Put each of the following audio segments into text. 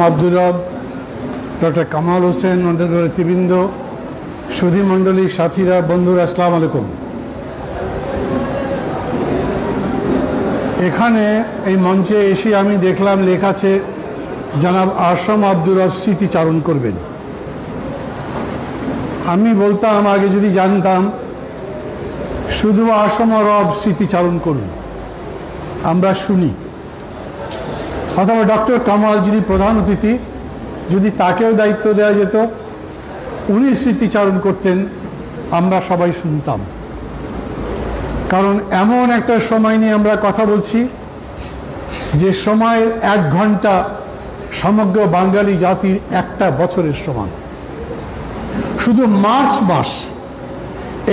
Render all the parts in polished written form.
আব্দুর রব, ডক্টর কামাল হোসেন, অন্যান্য নেতৃবৃন্দ, সুধী মণ্ডলী, সাথীরা, বন্ধুরা, আসসালামু আলাইকুম। এখানে এই মঞ্চে এসে আমি দেখলাম লেখা আছে জনাব আসম আব্দুর রব স্মৃতিচারণ করবেন। আমি বলতাম, আগে যদি জানতাম শুধু আসম রব স্মৃতিচারণ করুন, আমরা শুনি, অথবা ডক্টর কামাল যিনি প্রধান অতিথি, যদি তাকেও দায়িত্ব দেওয়া যেত, উনি স্মৃতিচারণ করতেন, আমরা সবাই শুনতাম। কারণ এমন একটা সময় নিয়ে আমরা কথা বলছি যে সময়ের 1 ঘন্টা সমগ্র বাঙালি জাতির একটা বছরের সমান। শুধু মার্চ মাস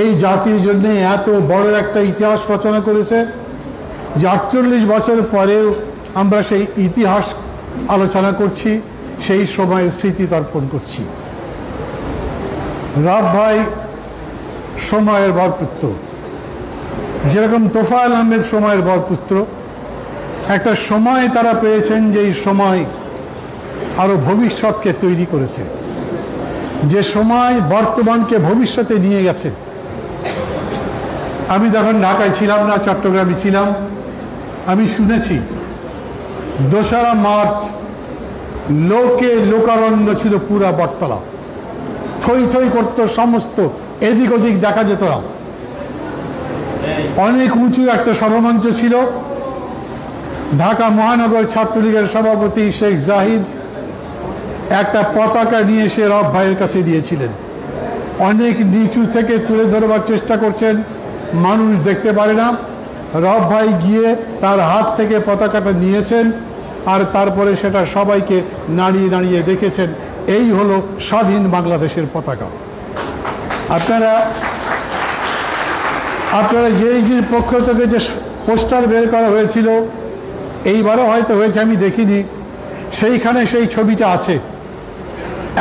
এই জাতির জন্য এত বড় একটা ইতিহাস রচনা করেছে যে 48 বছর পরেও আমরা সেই ইতিহাস আলোচনা করছি, সেই সময়ের স্মৃতি তর্পণ করছি। রব ভাই সময়ের বরপুত্র, যেরকম তোফায়েল আহমেদ সময়ের বরপুত্র। একটা সময় তারা পেয়েছেন যেই সময় আরো ভবিষ্যৎকে তৈরি করেছে, যে সময় বর্তমানকে ভবিষ্যতে নিয়ে গেছে। আমি তখন ঢাকায় ছিলাম না, চট্টগ্রামে ছিলাম। আমি শুনেছি 2রা মার্চ লোকে লোকারণ্য ছিল পুরা বটতলা, থই থই করত সমস্ত, এদিক ওদিক দেখা যেত না। অনেক উঁচু একটা সভামঞ্চ ছিল। ঢাকা মহানগর ছাত্রলীগের সভাপতি শেখ জাহিদ একটা পতাকা নিয়ে সে রব ভাইয়ের কাছে দিয়েছিলেন। অনেক নিচু থেকে তুলে ধরবার চেষ্টা করছেন, মানুষ দেখতে পারে না। রব ভাই গিয়ে তার হাত থেকে পতাকাটা নিয়েছেন, আর তারপরে সেটা সবাইকে নাড়িয়ে নাড়িয়ে দেখেছেন। এই হলো স্বাধীন বাংলাদেশের পতাকা। আপনারা জেএইচডির পক্ষ থেকে যে পোস্টার বের করা হয়েছিল, এইবারও হয়তো হয়েছে, আমি দেখিনি, সেইখানে সেই ছবিটা আছে।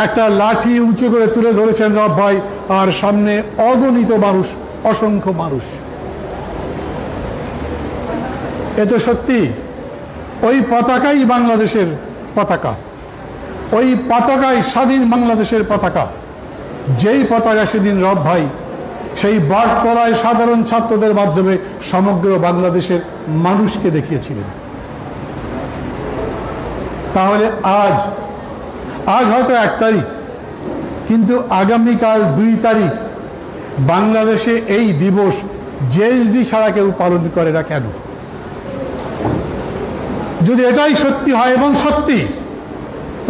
একটা লাঠি উঁচু করে তুলে ধরেছেন রব ভাই, আর সামনে অগণিত মানুষ, অসংখ্য মানুষ। এ তো সত্যি ওই পতাকাই বাংলাদেশের পতাকা, ওই পতাকাই স্বাধীন বাংলাদেশের পতাকা। যেই পতাকা সেদিন রব ভাই সেই বটতলায় সাধারণ ছাত্রদের মাধ্যমে সমগ্র বাংলাদেশের মানুষকে দেখিয়েছিলেন। তাহলে আজ হয়তো 1 তারিখ, কিন্তু আগামীকাল 2 তারিখ বাংলাদেশে এই দিবস জেএইচডি ছাড়া কেউ পালন করে না কেন? যদি এটাই সত্যি হয় এবং সত্যি,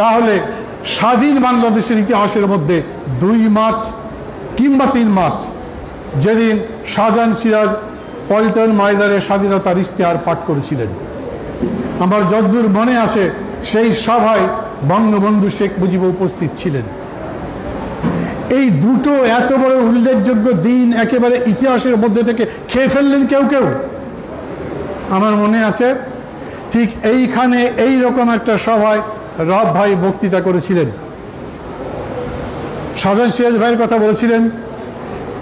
তাহলে স্বাধীন বাংলাদেশের ইতিহাসের মধ্যে 2 মার্চ কিংবা 3 মার্চ, যেদিন শাহজাহান সিরাজ পল্টন ময়দানে স্বাধীনতার ইশতেহার পাঠ করেছিলেন, আমার যতদূর মনে আছে সেই সভায় বঙ্গবন্ধু শেখ মুজিব উপস্থিত ছিলেন। এই দুটো এত বড় উল্লেখযোগ্য দিন একেবারে ইতিহাসের মধ্যে থেকে খেয়ে ফেললেন কেউ কেউ। আমার মনে আছে ঠিক এইখানে এই রকম একটা সভায় রব ভাই বক্তৃতা করেছিলেন। শাহজাহান সিরাজ ভাইয়ের কথা বলেছিলেন,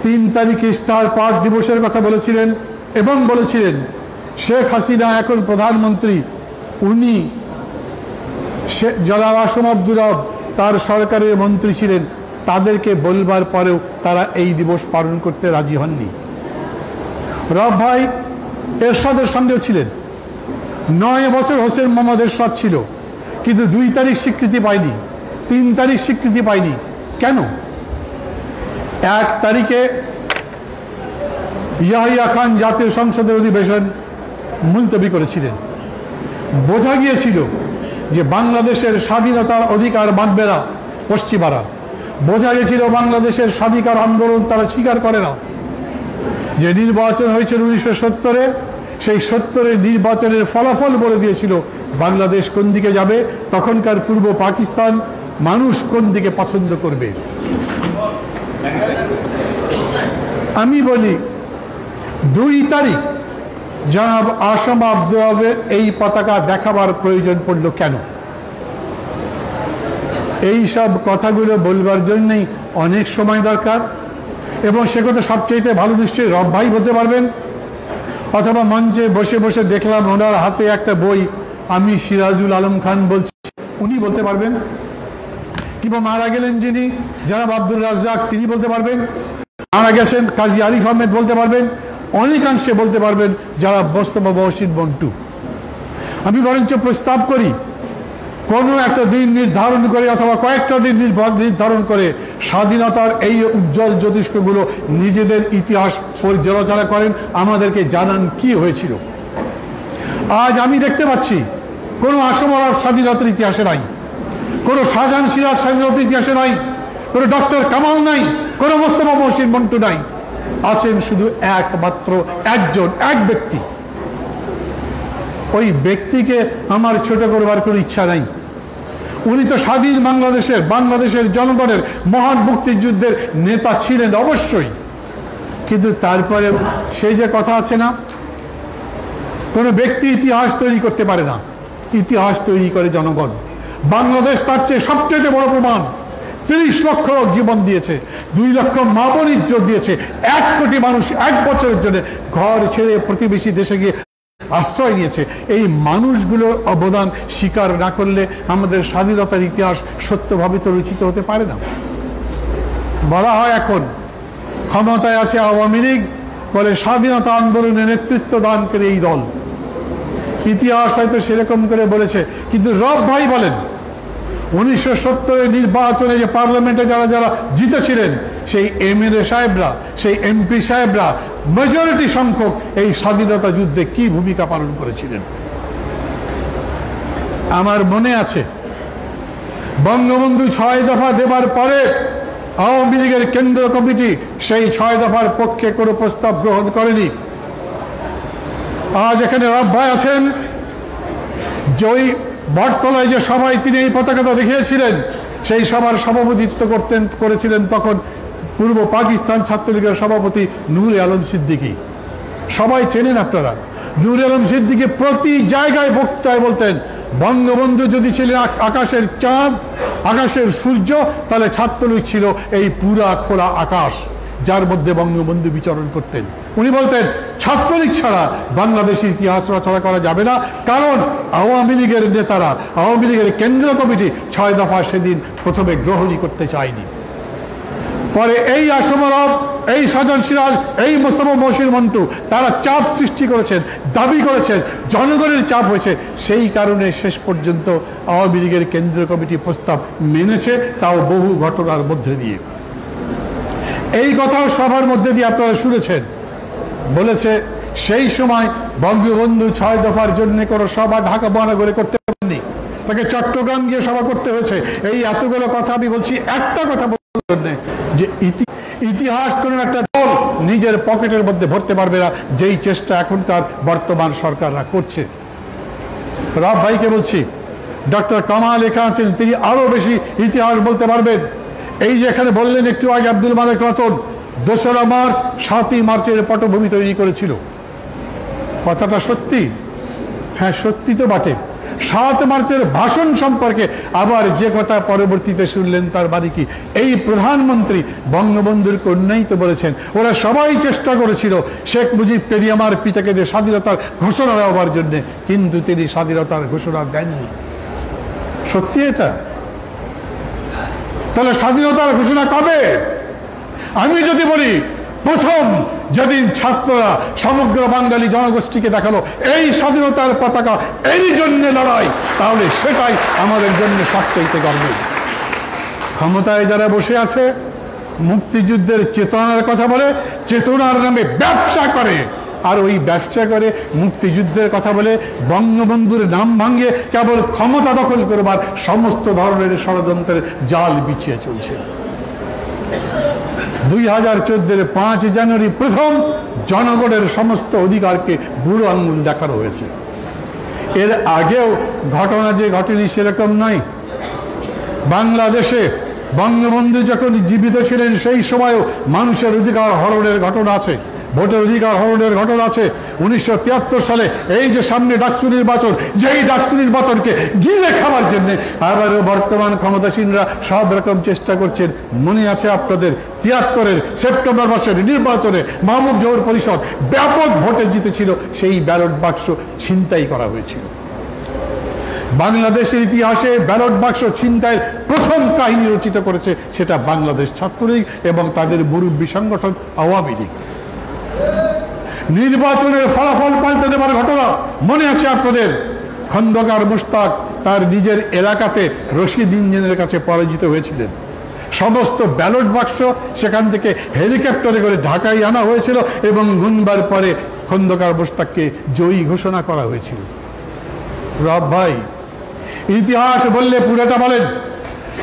3 তারিখে ইশতেহার পাঠ দিবসের কথা বলেছিলেন, এবং বলেছিলেন শেখ হাসিনা এখন প্রধানমন্ত্রী, উনি জনাব আসম আব্দুর রব তার সরকারের মন্ত্রী ছিলেন, তাদেরকে বলবার পরেও তারা এই দিবস পালন করতে রাজি হননি। রব ভাই এরশাদের সঙ্গেও ছিলেন। 9 বছর হোসেন মোহাম্মদ এরশাদ ছিল, কিন্তু 2 তারিখ স্বীকৃতি পায়নি, 3 তারিখ স্বীকৃতি পায়নি। কেন? 1 তারিখে ইয়াহিয়া খান জাতীয় সংসদের অধিবেশন মুলতবি করেছিলেন। বোঝা গিয়েছিল যে বাংলাদেশের স্বাধীনতার অধিকার মানবে না পশ্চিমারা। বোঝা গেছিল বাংলাদেশের স্বাধিকার আন্দোলন তারা স্বীকার করে না। যে নির্বাচন হয়েছিল 1970-এ, সেই 70-এর নির্বাচনের ফলাফল বলে দিয়েছিল বাংলাদেশ কোন দিকে যাবে, তখনকার পূর্ব পাকিস্তান মানুষ কোন দিকে পছন্দ করবে। আমি বলি 2 তারিখ জনাব আসম আব্দুর রবের এই পতাকা দেখাবার প্রয়োজন পড়ল কেন? এই সব কথাগুলো বলবার জন্যই অনেক সময় দরকার, এবং সে কথা সবচেয়ে ভালো নিশ্চয়ই রব ভাই বলতে পারবেন। অথবা মঞ্চে বসে বসে দেখলাম ওনার হাতে একটা বই, আমি সিরাজুল আলম খান বলছি, উনি বলতে পারবেন, কিংবা মারা গেলেন যিনি জনাব আব্দুর রাজ্জাক তিনি বলতে পারবেন, মারা গেছেন কাজী আরিফ আহমেদ বলতে পারবেন, অনেকাংশে বলতে পারবেন যারা মোস্তফা মহসিন মন্টু। আমি বরঞ্চ প্রস্তাব করি কোনো একটা দিন নির্ধারণ করে অথবা কয়েকটা দিন নির্ধারণ করে স্বাধীনতার এই উজ্জ্বল জ্যোতিষ্কগুলো নিজেদের ইতিহাস পর্যালোচনা করেন, আমাদেরকে জানান কি হয়েছিল। আজ আমি দেখতে পাচ্ছি কোনো আসমরার স্বাধীনতার ইতিহাসে নাই, কোনো শাহজাহান সিরাজ স্বাধীনতার ইতিহাসে নাই, কোনো ডক্টর কামাল নাই, কোনো মোস্তফা মহসিন মন্টু নাই। আছেন শুধু একমাত্র একজন, এক ব্যক্তি। ওই ব্যক্তিকে আমার ছোট করবার কোনো ইচ্ছা নাই। উনি তো স্বাধীন বাংলাদেশের জনগণের মহান মুক্তিযুদ্ধের নেতা ছিলেন অবশ্যই, কিন্তু তারপরে সেই যে কথা আছে না, কোনো ব্যক্তি ইতিহাস তৈরি করতে পারে না, ইতিহাস তৈরি করে জনগণ। বাংলাদেশ তার চেয়ে সবচেয়ে বড় প্রমাণ। 30 লক্ষ লোক জীবন দিয়েছে, 2 লক্ষ মা বোন ইজ্জত দিয়েছে, 1 কোটি মানুষ 1 বছরের জন্য ঘর ছেড়ে প্রতিবেশী দেশে গিয়ে আশ্রয় নিয়েছে। এই মানুষগুলোর অবদান স্বীকার না করলে আমাদের স্বাধীনতার ইতিহাস সত্যভাবে তো রচিত হতে পারে না। বলা হয় এখন ক্ষমতায় আছে আওয়ামী লীগ, বলে স্বাধীনতা আন্দোলনে নেতৃত্ব দান করে এই দল। ইতিহাস হয়তো সেরকম করে বলেছে, কিন্তু রব ভাই বলেন 1970 নির্বাচনে যে পার্লামেন্টে যারা যারা জিতেছিলেন সেই এমএলএ সাহেবরা, সেই এমপি সাহেবরা মেজরিটি সংখ্যক এই স্বাধীনতা যুদ্ধে কি ভূমিকা পালন করেছিলেন। আমার মনে আছে বঙ্গবন্ধু 6 দফা দেবার পরে আওয়ামী লীগের কেন্দ্র কমিটি সেই 6 দফার পক্ষে কোনো প্রস্তাব গ্রহণ করেনি। আজ এখানে রব ভাই আছেন, যে বটতলায় যে সবাই তিনি এই পতাকাটা দেখিয়েছিলেন, সেই সভার সভাপতিত্ব করেছিলেন তখন পূর্ব পাকিস্তান ছাত্রলীগের সভাপতি নূরে আলম সিদ্দিকী। সবাই চেনেন আপনারা। নূরে আলম সিদ্দিকী প্রতি জায়গায় বক্তৃতায় বলতেন, বঙ্গবন্ধু যদি ছিলেন আকাশের চাঁদ, আকাশের সূর্য, তাহলে ছাত্রলীগ ছিল এই পুরা খোলা আকাশ যার মধ্যে বঙ্গবন্ধু বিচরণ করতেন। উনি বলতেন ছাত্রলীগ ছাড়া বাংলাদেশের ইতিহাস রচনা করা যাবে না, কারণ আওয়ামী লীগের নেতারা, আওয়ামী লীগের কেন্দ্রীয় কমিটি 6 দফা সেদিন প্রথমে গ্রহণই করতে চায়নি। পরে এই আসমারব, এই শাহজাহান সিরাজ, এই মোস্তফা মহসিন মন্টু তারা চাপ সৃষ্টি করেছেন, দাবি করেছেন, জনগণের চাপ হয়েছে, সেই কারণে শেষ পর্যন্ত আওয়ামী লীগের কেন্দ্রীয় কমিটি প্রস্তাব মেনেছে, তাও বহু ঘটনার মধ্যে দিয়ে। এই কথাও সবার মধ্যে দিয়ে আপনারা শুনেছেন। বলেছে সেই সময় বঙ্গবন্ধু 6 দফার জন্য কোনো সভা ঢাকা মহানগরে করতে পারেননি, তাকে চট্টগ্রাম গিয়ে সভা করতে হয়েছে। এই এতগুলো কথা আমি বলছি একটা কথা বলার জন্য, যে ইতিহাস কোনো একটা দল নিজের পকেটের মধ্যে ভরতে পারবে না, যেই চেষ্টা এখনকার বর্তমান সরকাররা করছে। রব ভাইকে বলছি, ডক্টর কামাল এখানে আছেন, তিনি আরো বেশি ইতিহাস বলতে পারবেন। এই যে এখানে বললেন একটু আগে আব্দুল মালেক রতন 2রা মার্চ 7ই মার্চের পটভূমি তৈরি করেছিল। কথাটা সত্যি? হ্যাঁ, সত্যি তো বটে। 7 মার্চের ভাষণ সম্পর্কে আবার যে কথা পরবর্তীতে শুনলেন তার মানে কি, এই প্রধানমন্ত্রী বঙ্গবন্ধুর কন্যাই তো বলেছেন ওরা সবাই চেষ্টা করেছিল শেখ মুজিবকে দিয়ে আমার পিতাকে দিয়ে স্বাধীনতার ঘোষণা দেওয়ার জন্য, কিন্তু তিনি স্বাধীনতার ঘোষণা দেননি। সত্যি এটা? তাহলে স্বাধীনতার ঘোষণা কবে? আমি যদি বলি প্রথম যেদিন ছাত্ররা সমগ্র বাঙালি জনগোষ্ঠীকে দেখালো এই স্বাধীনতার পতাকা, এই জন্য লড়াই, তাহলে সেটাই আমাদের জন্য সবচেয়ে গর্বের। ক্ষমতায় যারা বসে আছে মুক্তিযুদ্ধের চেতনার কথা বলে, চেতনার নামে ব্যবসা করে, আর ওই ব্যবসা করে মুক্তিযুদ্ধের কথা বলে বঙ্গবন্ধুর নাম ভাঙিয়ে কেবল ক্ষমতা দখল করবার সমস্ত ধরনের ষড়যন্ত্রের জাল বিছিয়ে চলছে। 2014 5 জানুয়ারি প্রথম জনগণের সমস্ত অধিকারকে বুড়ো আঙুল দেখানো হয়েছে। এর আগেও ঘটনা যে ঘটেনি সেরকম নয়। বাংলাদেশে বঙ্গবন্ধু যখন জীবিত ছিলেন সেই সময়ও মানুষের অধিকার হরণের ঘটনা আছে, ভোটের অধিকার হরণের ঘটনা আছে। 1973 সালে এই যে সামনে ডাকসু নির্বাচন, যেই ডাকসু নির্বাচনকে গিলে খাওয়ার জন্য আবারও বর্তমান ক্ষমতাসীনরা সব রকম চেষ্টা করছেন। মনে আছে আপনাদের 73-এর সেপ্টেম্বর মাসের নির্বাচনে মাহমুদ জহুর পরিষদ ব্যাপক ভোটে জিতেছিল, সেই ব্যালট বাক্স ছিনতাই করা হয়েছিল। বাংলাদেশের ইতিহাসে ব্যালট বাক্স ছিনতাইয়ের প্রথম কাহিনী রচিত করেছে, সেটা বাংলাদেশ ছাত্রলীগ এবং তাদের মুরব্বী সংগঠন আওয়ামী লীগ। নির্বাচনের ফলাফল পাল্টে দেবার ঘটনা মনে আছে আপনাদের? খন্দকার মুশতাক তার নিজের এলাকাতে রশিদ ইঞ্জিনের কাছে পরাজিত হয়েছিলেন। সমস্ত ব্যালট বাক্স সেখান থেকে হেলিকপ্টারে করে ঢাকায় আনা হয়েছিল এবং গুনবার পরে খন্দকার মুশতাককে জয়ী ঘোষণা করা হয়েছিল। রব ভাই, ইতিহাস বললে পুরোটা বলেন,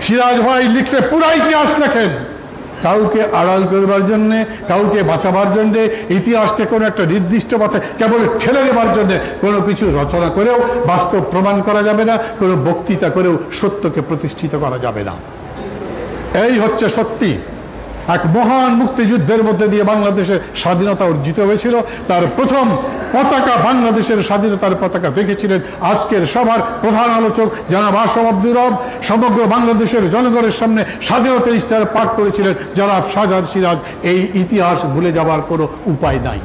সিরাজ ভাই লিখছে পুরা ইতিহাস লেখেন। কাউকে আড়াল করবার জন্যে, কাউকে বাঁচাবার জন্যে, ইতিহাসকে কোনো একটা নির্দিষ্ট পথে কেবল ঠেলে দেবার জন্যে কোনো কিছু রচনা করেও বাস্তব প্রমাণ করা যাবে না, কোনো বক্তৃতা করেও সত্যকে প্রতিষ্ঠিত করা যাবে না। এই হচ্ছে সত্যি। এক মহান মুক্তিযুদ্ধের মধ্যে দিয়ে বাংলাদেশের স্বাধীনতা অর্জিত হয়েছিল। তার প্রথম পতাকা, বাংলাদেশের স্বাধীনতার পতাকা দেখেছিলেন আজকের সভার প্রধান আলোচক জনাব আশরাফ আব্দুর রব। সমগ্র বাংলাদেশের জনগণের সামনে স্বাধীনতা ইশতেহার পাঠ করেছিলেন জনাব শাহজাহান সিরাজ। এই ইতিহাস ভুলে যাবার কোনো উপায় নাই।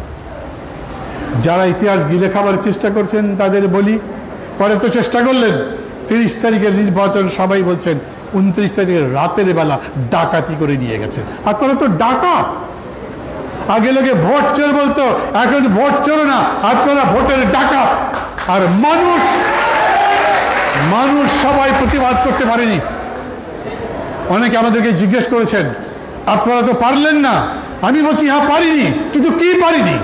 যারা ইতিহাস গিলে খাবার চেষ্টা করছেন তাদের বলি, পরে তো চেষ্টা করলেন। 30 তারিখের নির্বাচন সবাই বলছেন 29 তারিখের রাতের বেলা ডাকাতি করে নিয়ে গেছেন। আপনারা তো ডাকাত। আগে লোকে ভোট চোর বলতো, এখন ভোট চোর না, আপনারা ভোটের ডাকাত। আর মানুষ সবাই প্রতিবাদ করতে পারেনি। অনেকে আমাদেরকে জিজ্ঞেস করেছেন আপনারা তো পারলেন না। আমি বলছি হ্যাঁ পারিনি, কিন্তু কি পারিনি?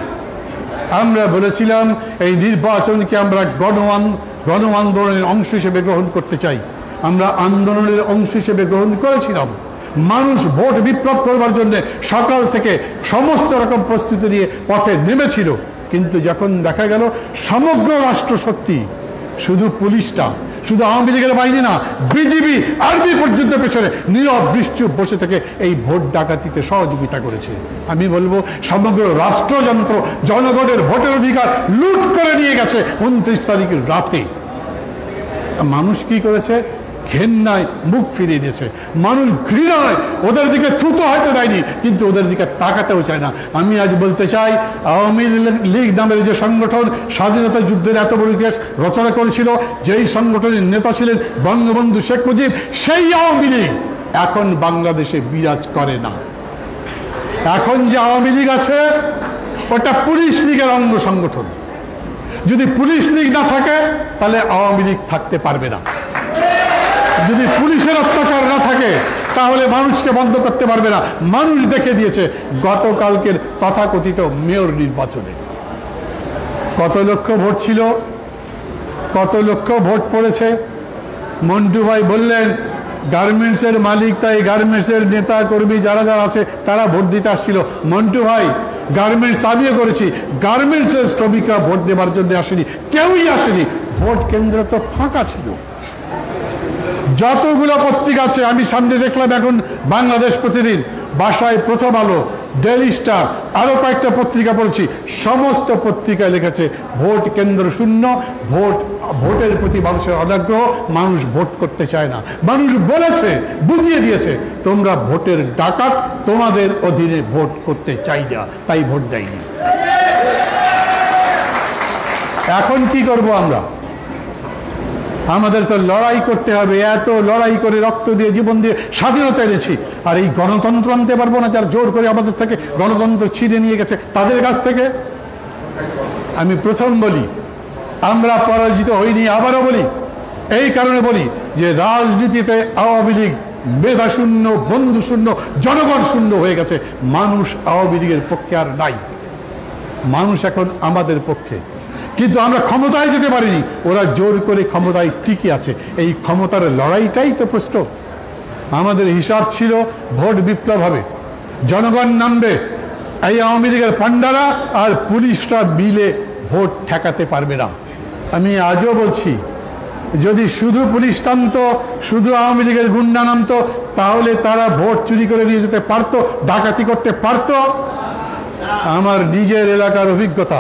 আমরা বলেছিলাম এই নির্বাচনকে আমরা গণ আন্দোলনের অংশ হিসেবে গ্রহণ করতে চাই। আমরা আন্দোলনের অংশ হিসেবে গ্রহণ করেছিলাম। মানুষ ভোট বিপ্লব করবার জন্য সকাল থেকে সমস্ত রকম প্রস্তুতি নিয়ে পথে নেমেছিল। কিন্তু যখন দেখা গেল সমগ্র রাষ্ট্র সত্যি, শুধু পুলিশটা, শুধু আওয়ামী লীগের বাহিনী না, বিজিবি, আর্মি পর্যন্ত পেছনে নীরব নিশ্চুপ বসে থেকে এই ভোট ডাকাতিতে সহযোগিতা করেছে। আমি বলবো সমগ্র রাষ্ট্রযন্ত্র জনগণের ভোটের অধিকার লুট করে নিয়ে গেছে 29 তারিখের রাতে। মানুষ কি করেছে? ঘেন্নায় মুখ ফিরিয়ে দিয়েছে। মানুষ ঘৃণায় ওদের দিকে থুতো হয়তো দেয়নি, কিন্তু ওদের দিকে তাকাতেও চায় না। আমি আজ বলতে চাই, আওয়ামী লীগ নামের যে সংগঠন স্বাধীনতা যুদ্ধের এত বড় ইতিহাস রচনা করেছিল, যেই সংগঠনের নেতা ছিলেন বঙ্গবন্ধু শেখ মুজিব, সেই আওয়ামী লীগ এখন বাংলাদেশে বিরাজ করে না। এখন যে আওয়ামী লীগ আছে ওটা পুলিশ লীগের অঙ্গ সংগঠন। যদি পুলিশ লীগ না থাকে তাহলে আওয়ামী লীগ থাকতে পারবে না। যদি পুলিশের অত্যাচার না থাকে তাহলে মানুষকে বন্ধ করতে পারবে না। মানুষ দেখে দিয়েছে গতকালকের তথাকথিত মেয়র নির্বাচনে কত লক্ষ ভোট ছিল, কত লক্ষ ভোট পড়েছে। মন্টু ভাই বললেন গার্মেন্টসের মালিক, তাই গার্মেন্টসের নেতা কর্মী যারা যারা আছে তারা ভোট দিতে আসছিল। মন্টু ভাই, গার্মেন্টস আমিও করেছি, গার্মেন্টসের শ্রমিকরা ভোট দেবার জন্য আসেনি, কেউই আসেনি। ভোট কেন্দ্র তো ফাঁকা ছিল। যতগুলো পত্রিকা আছে, আমি সামনে দেখলাম এখন বাংলাদেশ প্রতিদিন, বাসায় প্রথম আলো, ডেইলি স্টার, আরো কয়েকটা পত্রিকা পড়েছি, সমস্ত পত্রিকায় লিখেছে ভোট কেন্দ্র শূন্য, ভোটের প্রতি মানুষের অনাগ্রহ, মানুষ ভোট করতে চায় না। মানুষ বলেছে, বুঝিয়ে দিয়েছে তোমরা ভোটের ডাকাত, তোমাদের অধীনে ভোট করতে চাই না, তাই ভোট দেয়নি। এখন কি করব আমরা? আমাদের তো লড়াই করতে হবে। এত লড়াই করে রক্ত দিয়ে জীবন দিয়ে স্বাধীনতা এনেছি, আর এই গণতন্ত্র আনতে পারবো না যারা জোর করে আমাদের থেকে গণতন্ত্র ছিঁড়ে নিয়ে গেছে তাদের কাছ থেকে? আমি প্রথম বলি আমরা পরাজিত হইনি, আবারও বলি, এই কারণে বলি যে রাজনীতিতে আওয়ামী লীগ মেধা শূন্য, বন্ধু শূন্য, জনগণ শূন্য হয়ে গেছে। মানুষ আওয়ামী লীগের পক্ষে আর নাই, মানুষ এখন আমাদের পক্ষে। কিন্তু আমরা ক্ষমতায় যেতে পারিনি, ওরা জোর করে ক্ষমতায় টিকে আছে। এই ক্ষমতার লড়াইটাই তো প্রশ্ন। আমাদের হিসাব ছিল ভোট বিপ্লব হবে, জনগণ নামবে, এই আওয়ামী লীগের পান্ডারা আর পুলিশরা মিলে ভোট ঠেকাতে পারবে না। আমি আজও বলছি, যদি শুধু পুলিশ নামতো, শুধু আওয়ামী লীগের গুন্ডা নামতো, তাহলে তারা ভোট চুরি করে নিয়ে যেতে পারতো, ডাকাতি করতে পারতো। আমার নিজের এলাকার অভিজ্ঞতা,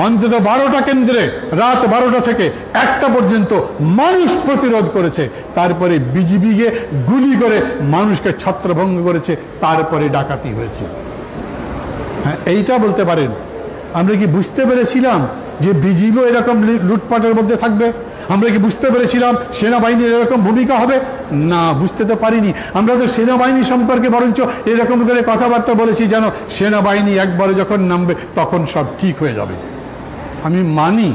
অন্তত 12টা কেন্দ্রে রাত 12টা থেকে 1টা পর্যন্ত মানুষ প্রতিরোধ করেছে, তারপরে বিজিবিকে গুলি করে মানুষকে ছত্রভঙ্গ করেছে, তারপরে ডাকাতি হয়েছে। হ্যাঁ, এইটা বলতে পারেন। আমরা কি বুঝতে পেরেছিলাম যে বিজিবিও এরকম লুটপাটের মধ্যে থাকবে? আমরা কি বুঝতে পেরেছিলাম সেনাবাহিনীর এরকম ভূমিকা হবে? না, বুঝতে তো পারিনি। আমরা তো সেনাবাহিনী সম্পর্কে বরঞ্চ এরকম করে কথাবার্তা বলেছি যেন সেনাবাহিনী একবারে যখন নামবে তখন সব ঠিক হয়ে যাবে। আমি মানি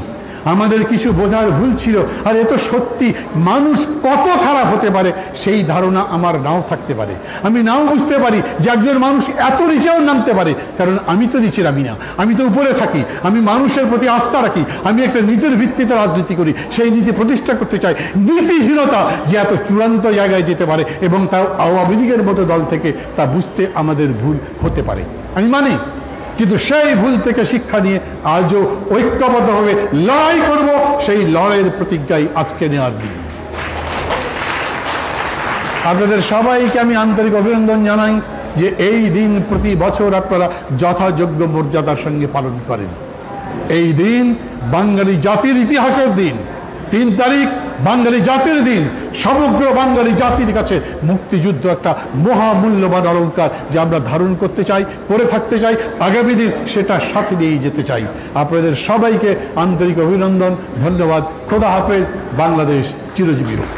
আমাদের কিছু বোঝার ভুল ছিল, আর এ তো সত্যি। মানুষ কত খারাপ হতে পারে সেই ধারণা আমার নাও থাকতে পারে। আমি নাও বুঝতে পারি যে একজন মানুষ এত নিচেও নামতে পারে, কারণ আমি তো নিচে নামি না, আমি তো উপরে থাকি। আমি মানুষের প্রতি আস্থা রাখি, আমি একটা নীতির ভিত্তিতে রাজনীতি করি, সেই নীতি প্রতিষ্ঠা করতে চাই। নীতিহীনতা যে এত চূড়ান্ত জায়গায় যেতে পারে এবং তাও আওয়ামী লীগের মতো দল থেকে, তা বুঝতে আমাদের ভুল হতে পারে, আমি মানি। কিন্তু সেই ভুল থেকে শিক্ষা নিয়ে আজও ঐক্যবদ্ধভাবে লড়াই করব, সেই লড়াইয়ের প্রতিজ্ঞাই আজকে নেওয়ার দিন। আপনাদের সবাইকে আমি আন্তরিক অভিনন্দন জানাই যে এই দিন প্রতি বছর আপনারা যথাযোগ্য মর্যাদার সঙ্গে পালন করেন। এই দিন বাঙালি জাতির ইতিহাসের দিন। 3 তারিখ বাঙালি জাতির দিন। সমগ্র বাঙালি জাতির কাছে মুক্তিযুদ্ধ একটা মহামূল্যবান অলংকার, যা আমরা ধারণ করতে চাই, করে থাকতে চাই, আগামী দিন সেটা সাথে নিয়েই যেতে চাই। আপনাদের সবাইকে আন্তরিক অভিনন্দন, ধন্যবাদ। খোদা হাফেজ। বাংলাদেশ চিরজীবী হোক।